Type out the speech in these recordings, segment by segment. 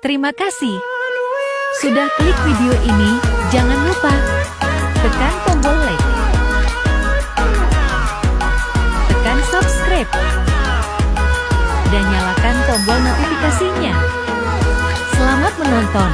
Terima kasih sudah klik video ini. Jangan lupa tekan tombol like, tekan subscribe, dan nyalakan tombol notifikasinya. Selamat menonton.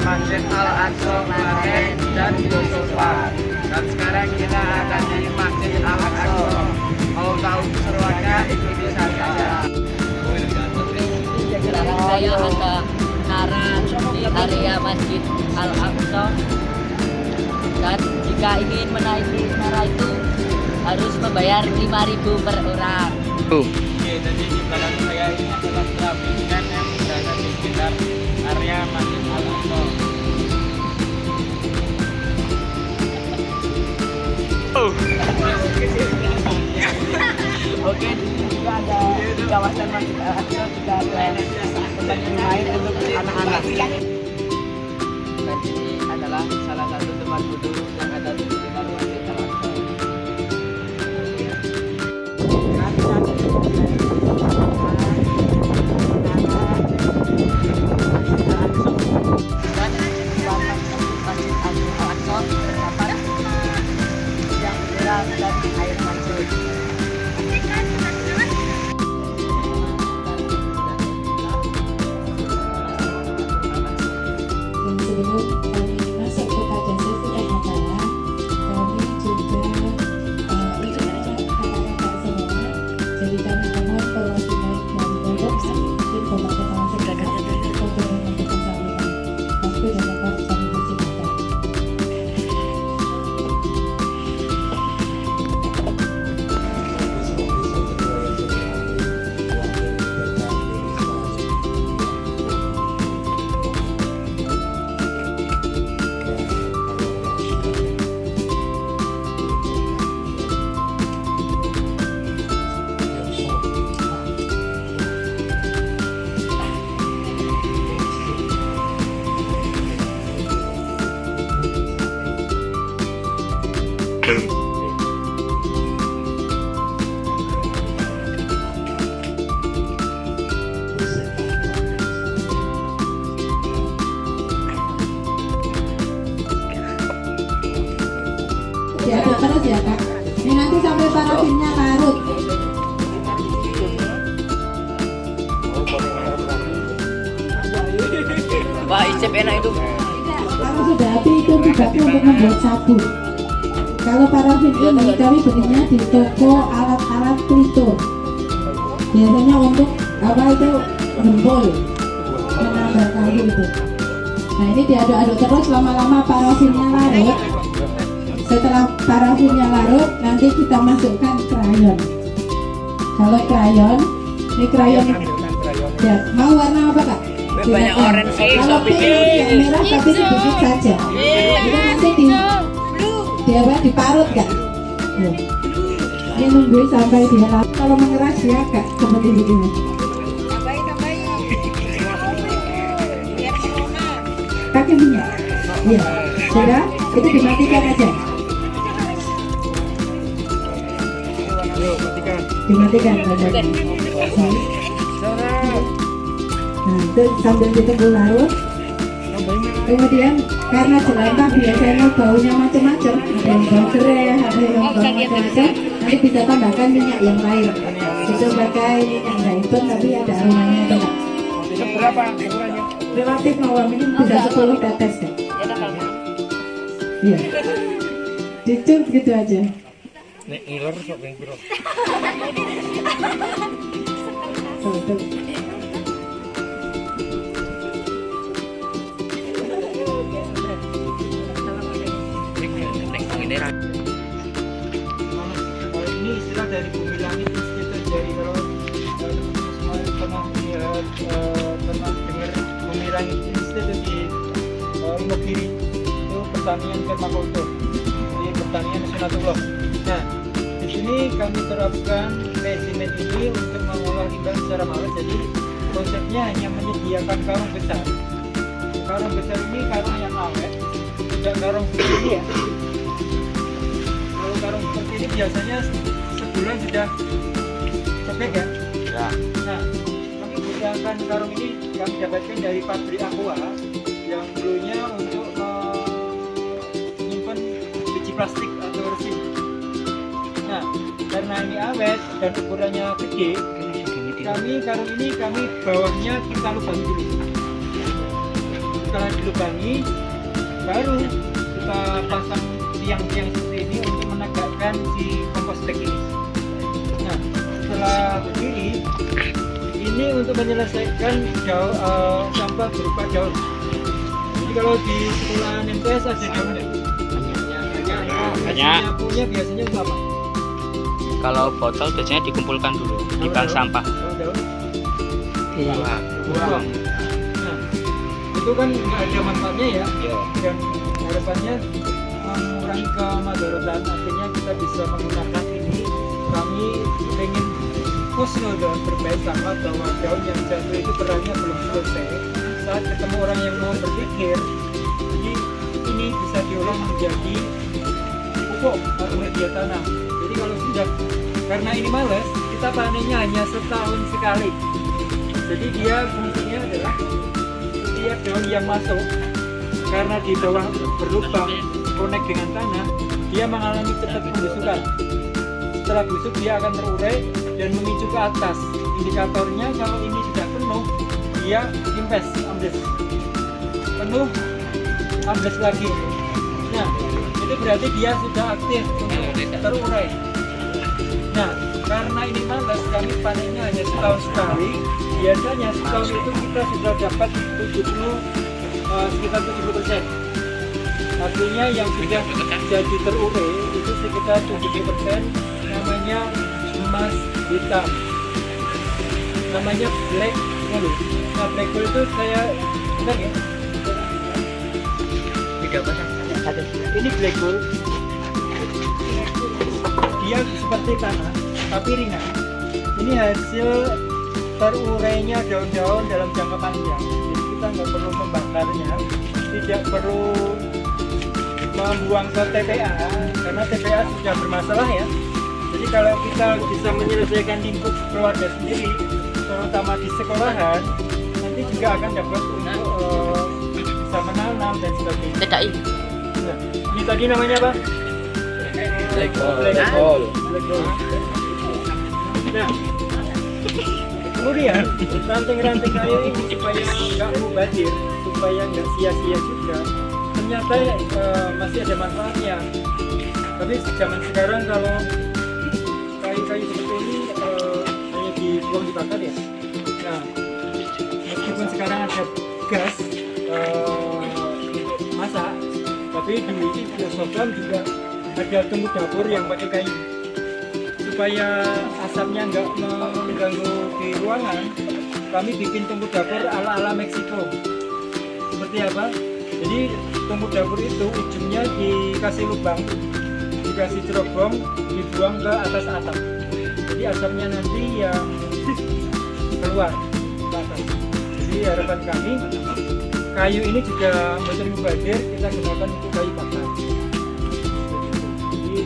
Masjid Al-Aqsa kemarin dan Yusufan, dan sekarang kita akan di Masjid Al-Aqsa. Mau tahu keseruannya, ikuti saja. Saya ada naran di area Masjid Al-Aqsa, dan jika ingin menaiki menara itu harus membayar 5.000 per orang. Oke, jadi di belakang saya ini adalah pelabuhan yang berada di sekitar area Masjid Al-Aqsa. Oke, di sini juga ada di kawasan Masjid Al-Aqsa juga ada tempat yang lain untuk anak-anak. Dan ini adalah salah satu tempat duduk yang ada di sekitar Masjid Al-Aqsa. Sebelum kami masuk ke pada sesi acara, kami juga ingin kata-kata semua. Jadi kami mohon perwakilan dari Pondok mungkin Bapak Kepala Sekolah untuk menyampaikan sambutan. Waktu dan tempat kami persilakan. Diaduk terus ya Kak. Ini nanti sampai parafinnya larut. Wah, isep enak itu. Kalau sudah habis itu tugasnya untuk membuat sabun. Kalau parafin ini kami belinya di toko alat-alat pelito. Biasanya untuk apa itu gempol, menambah kayu itu. Nah ini diaduk-aduk terus lama-lama parafinnya larut. Setelah parafinnya larut, nanti kita masukkan krayon. Kalau krayon, ini krayon ya, mau warna apa Kak? Banyak orange sih, Kalau pink yang merah tapi sedikit saja. Itu nanti di apa? Diparut Kak. Ya. Ini nunggu sampai dia larut. Kalau mengeras ya Kak, seperti begini. Pakai minyak. Iya. Sudah, itu dimatikan aja. Dimatikan saja. Nah, itu sambil ditunggu larut. Kemudian karena jelantah biasanya baunya macam-macam, ada yang bau serai, ada yang bau macam-macam. Nanti bisa tambahkan minyak yang lain. Itu pakai minyak zaitun tapi ada aromanya itu. Berapa ukurannya? Relatif mawar ini bisa 10 tetes ya. Iya. Dicup gitu aja. Nek ngiler sok ping piro? Tuh. Kalau ini istilah dari bumi langit, istilah dari kalau pernah dengar Pemirang Institute di Imogiri, itu pertanian permakultur di pertanian Sunatullah. Nah, di sini kami terapkan resimen ini untuk mengolah limbah secara manual. Jadi konsepnya hanya menyediakan karung besar. Karung besar ini karung yang awet, tidak karung seperti ini ya. Kalau karung seperti ini biasanya sebulan sudah sobek ya. Nah, kami gunakan karung ini kami dapatkan dari pabrik Aqua yang dulunya untuk menyimpan biji plastik atau resin. Nah, karena ini awet dan ukurannya gede, karung ini kami bawahnya kita lubangi dulu. Setelah dilubangi, baru kita pasang tiang-tiang seperti ini untuk menegakkan si kompos bag ini. Nah, setelah berdiri, ini untuk menyelesaikan sampah berupa daun. Jadi kalau di sekolah MTS ada daun ya? Banyak. Punya biasanya itu apa? Kalau botol biasanya dikumpulkan dulu di bank sampah. Kalau daun? Buang. Nah, itu kan nggak ada manfaatnya ya. Dan harapannya mengurangi kemudaratan. Artinya kita bisa menggunakan ini. Kami ingin khusnudon berbaik sama bahwa daun yang jatuh itu perannya belum selesai. Saat ketemu orang yang mau berpikir, jadi ini bisa diolah menjadi pupuk atau media tanam. Jadi kalau sudah, karena ini males, kita panennya hanya setahun sekali. Jadi dia fungsinya adalah setiap daun yang masuk, karena di bawah berlubang connect dengan tanah, dia mengalami cepat pembusukan. Setelah busuk dia akan terurai dan memicu ke atas. Indikatornya kalau ini sudah penuh, dia impes, ambles. Penuh, ambles lagi. Nah, itu berarti dia sudah aktif untuk terurai. Nah, karena ini malas, kami panennya hanya setahun sekali. Biasanya setahun itu kita sudah dapat sekitar 70%. Artinya yang sudah jadi terurai itu sekitar 70%. Namanya emas hitam, namanya black gold. Nah, black gold itu saya benar ya? Tidak apa Ini black gold, dia seperti tanah tapi ringan. Ini hasil terurainya daun-daun dalam jangka panjang. Jadi kita nggak perlu membakarnya, tidak perlu membuang ke TPA karena TPA sudah bermasalah ya. Jadi kalau kita bisa menyelesaikan lingkup keluarga sendiri, terutama di sekolahan, nanti juga akan dapat untuk bisa menanam dan sebagainya. Tidak ini. Nah, ini tadi namanya apa? Black gold. Black gold. Nah, kemudian ranting-ranting kayu ini supaya nggak mubazir, supaya nggak sia-sia juga, ternyata masih ada manfaatnya. Tapi zaman sekarang kalau kayu-kayu seperti ini hanya dibuang dibakar ya. Nah, meskipun sekarang ada gas masak, tapi di Vietnam juga ada tungku dapur yang pakai kayu supaya asapnya nggak mengganggu di ruangan. Kami bikin tungku dapur ala-ala Meksiko. Seperti apa? Jadi tungku dapur itu ujungnya dikasih lubang, dikasih cerobong, dibuang ke atas atap. Jadi asapnya nanti yang keluar ke atas. Jadi harapan kami kayu ini juga menjadi mubazir, kita gunakan untuk kayu bakar. Jadi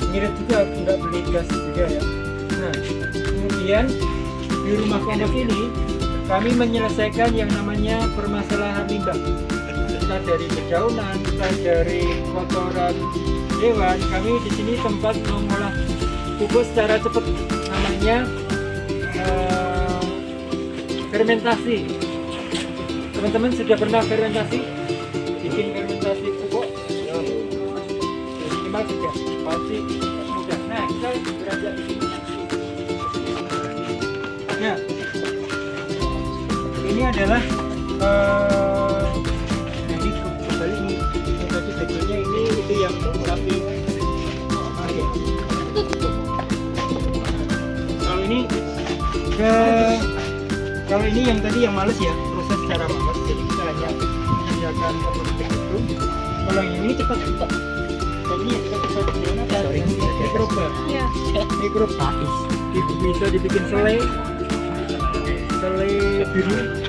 ngirit juga, nggak beli gas juga ya. Nah, kemudian di rumah kompos ini kami menyelesaikan yang namanya permasalahan limbah. Entah dari dedaunan, entah dari kotoran hewan. Kami di sini tempat mengolah pupuk secara cepat, namanya fermentasi. Teman-teman sudah pernah fermentasi? Bikin fermentasi pupuk? Minimal sudah, pasti mudah. Nah, kita beranjak di sini. Nah, ini adalah ini kembali ini tadi bagiannya ini itu yang sapi. Kalau ini Kalau ini yang tadi yang males ya, proses secara males. Jadi kita hanya mengerjakan seperti itu. Kalau yang ini cepat. Kalau ini cepat. Sorry, mikroba. Mikroba. Itu bisa dibikin selai biru.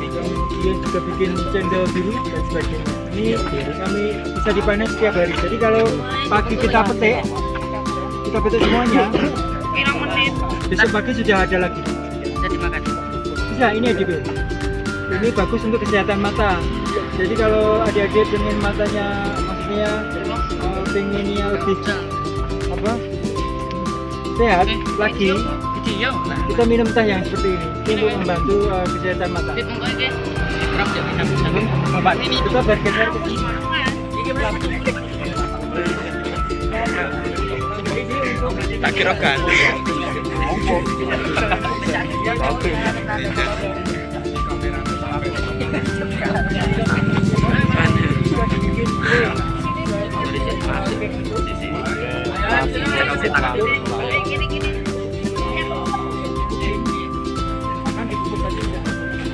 Kemudian juga bikin cendol biru dan sebagainya. Ini kami bisa dipanen setiap hari. Jadi kalau pagi kita petik semuanya, besok pagi sudah ada lagi. Bisa dimakan. Bisa, ini edible. Ini bagus untuk kesehatan mata. Jadi kalau adik-adik pengen matanya, maksudnya pengennya lebih apa? Sehat lagi, kita minum teh yang seperti ini untuk membantu kesehatan mata. Kita bergeser ke sini. Tak kira kan.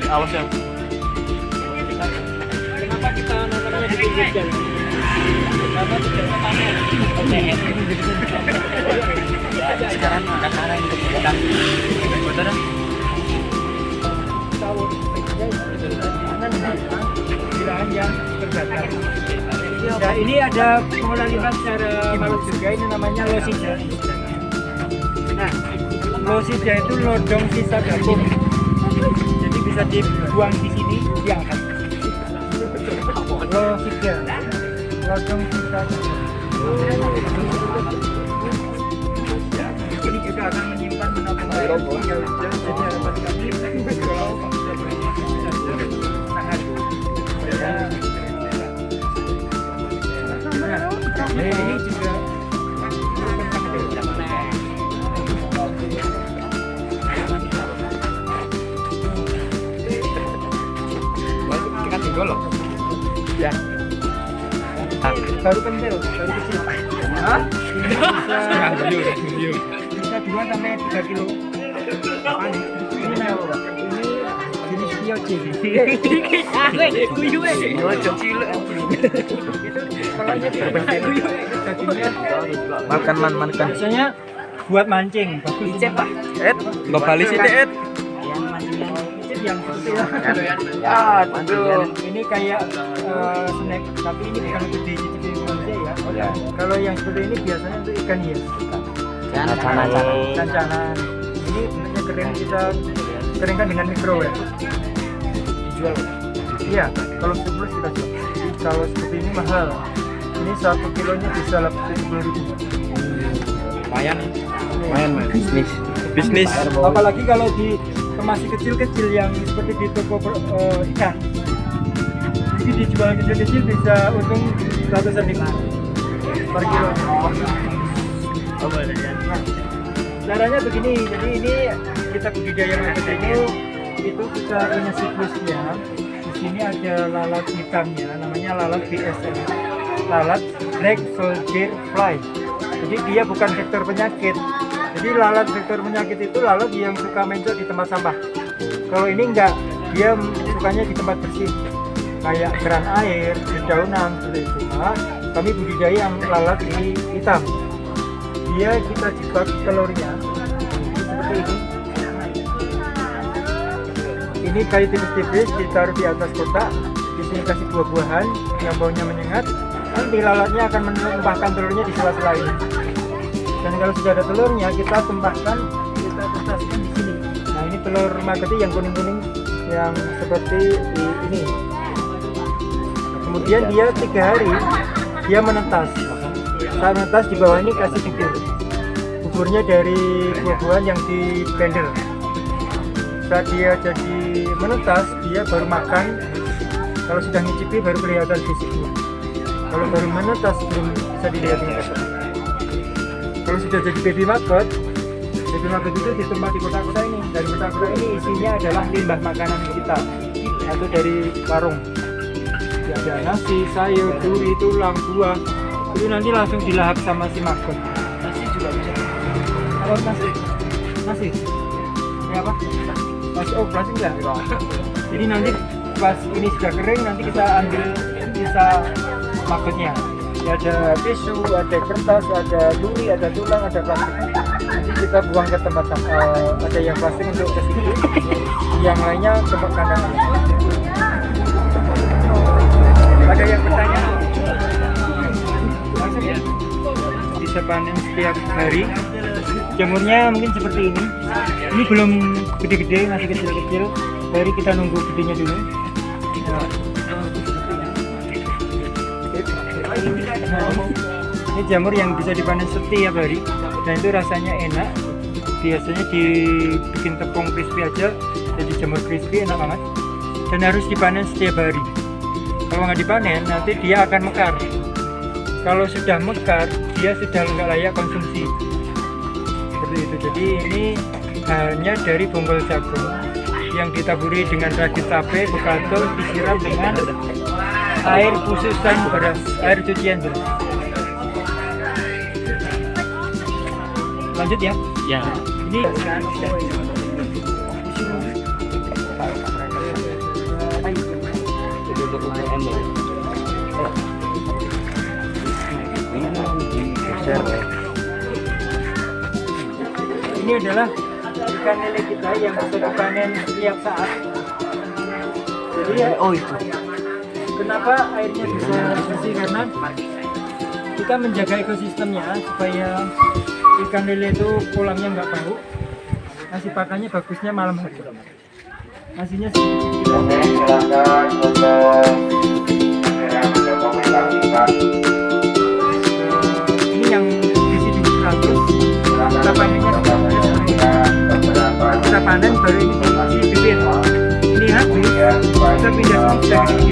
Awas ya. Kenapa kita nanamnya di pinggir jalan? Karena tidak panen. Sekarang ada cara untuk bukan. Betul. Wilayah yang terbakar. Ya, ini ada pengolahan limbah secara manual juga, ini namanya losida. Nah, losida itu lodong sisa gabung. Jadi bisa dibuang di sini, diangkat. Losida, lodong sisa gabung. Ini juga akan menyimpan menabung air hingga hujan. Jadi harapan kami kalau bisa tahan. Ini juga Kita tinggal loh. ya baru kental, baru kecil. Hah? Bisa 2 sampai 3 kilo. Ini mewah, Pak. Ini jenis pioje. Makan. Biasanya buat mancing, bagus. Icet Pak. Lo bali sih Ed. Icet yang seperti Ya, aduh. ini kayak snack, tapi ini bukan untuk dicicipi manusia ya. Kalau yang seperti ini biasanya untuk ikan hias. Cancanan. Ini bentuknya kering, kita keringkan dengan mikro ya. Dijual. Iya, kalau surplus kita jual. Kalau seperti ini mahal. Ini 1 kilonya bisa 70.000. Lumayan bisnis. Apalagi kalau masih kecil-kecil yang seperti di toko ikan. Jadi dijual kecil-kecil bisa untung ratusan ribu per kilo. Nah, caranya begini, jadi ini kita budidaya maggot itu kita punya siklusnya. Di sini ada lalat hitamnya, namanya lalat BSM, lalat Black Soldier Fly. Jadi dia bukan vektor penyakit. Jadi lalat vektor penyakit itu lalat yang suka mencot di tempat sampah. Kalau ini enggak, dia sukanya di tempat bersih, kayak keran air, dedaunan, seperti itu. Nah, kami budidaya yang lalat ini hitam. Dia kita jebak telurnya seperti ini. Ini kayu tipis-tipis ditaruh di atas kotak. Di sini kasih buah-buahan yang baunya menyengat. Nanti lalatnya akan menumpahkan telurnya di sela-sela ini. Dan kalau sudah ada telurnya, kita tumpahkan, kita tetaskan di sini. Nah, ini telur maggot yang kuning-kuning yang seperti ini. Kemudian dia 3 hari dia menetas. Saat menetas di bawah ini kasih bubur. Buburnya dari buah-buahan yang di blender. Saat dia jadi menetas, dia baru makan. Kalau sudah ngicipi baru kelihatan fisiknya. Kalau baru menetas belum bisa dilihat. Kalau sudah jadi baby maggot itu ditempat di kotak-kotak ini. Dari kotak-kotak ini isinya adalah limbah makanan kita atau dari warung. Ya, ada nasi, sayur, duri, tulang, buah. Itu nanti langsung dilahap sama si maggot. Nasi juga bisa. Kalau nasi Ya apa? Plastik enggak? Jadi nanti pas ini sudah kering nanti kita ambil sisa magotnya. Ya, ada tisu, ada kertas, ada duri, ada tulang, ada plastik. Nanti kita buang ke tempat ada yang plastik untuk ke situ, yang lainnya ke kandang. Ada yang bertanya? Langsung ya. Bisa panen setiap hari. Jamurnya mungkin seperti ini. Ini belum gede-gede, masih kecil-kecil. Dari kita nunggu gedenya dulu. Ini jamur yang bisa dipanen setiap hari dan itu rasanya enak. Biasanya dibikin tepung crispy aja, jadi jamur crispy enak banget. Dan harus dipanen setiap hari. Kalau nggak dipanen nanti dia akan mekar. Kalau sudah mekar dia sudah nggak layak konsumsi. Seperti itu. Jadi ini hanya dari bonggol jagung yang ditaburi dengan ragi tape, bekatul, disiram dengan air khususan beras, air cucian beras. Lanjut ya. Ya. Ini ini adalah ikan lele kita yang bisa dipanen setiap saat. Jadi ya, itu. kenapa airnya bisa bersih karena kita menjaga ekosistemnya supaya ikan lele itu kolamnya nggak bau. Nasi pakannya bagusnya malam hari. Nasinya sedikit. Oke, silakan untuk yang berkomunikasikan. Ini yang isi 200. Kita panennya kita panen baru ini isi bibit. Ini habis kita pindah sini.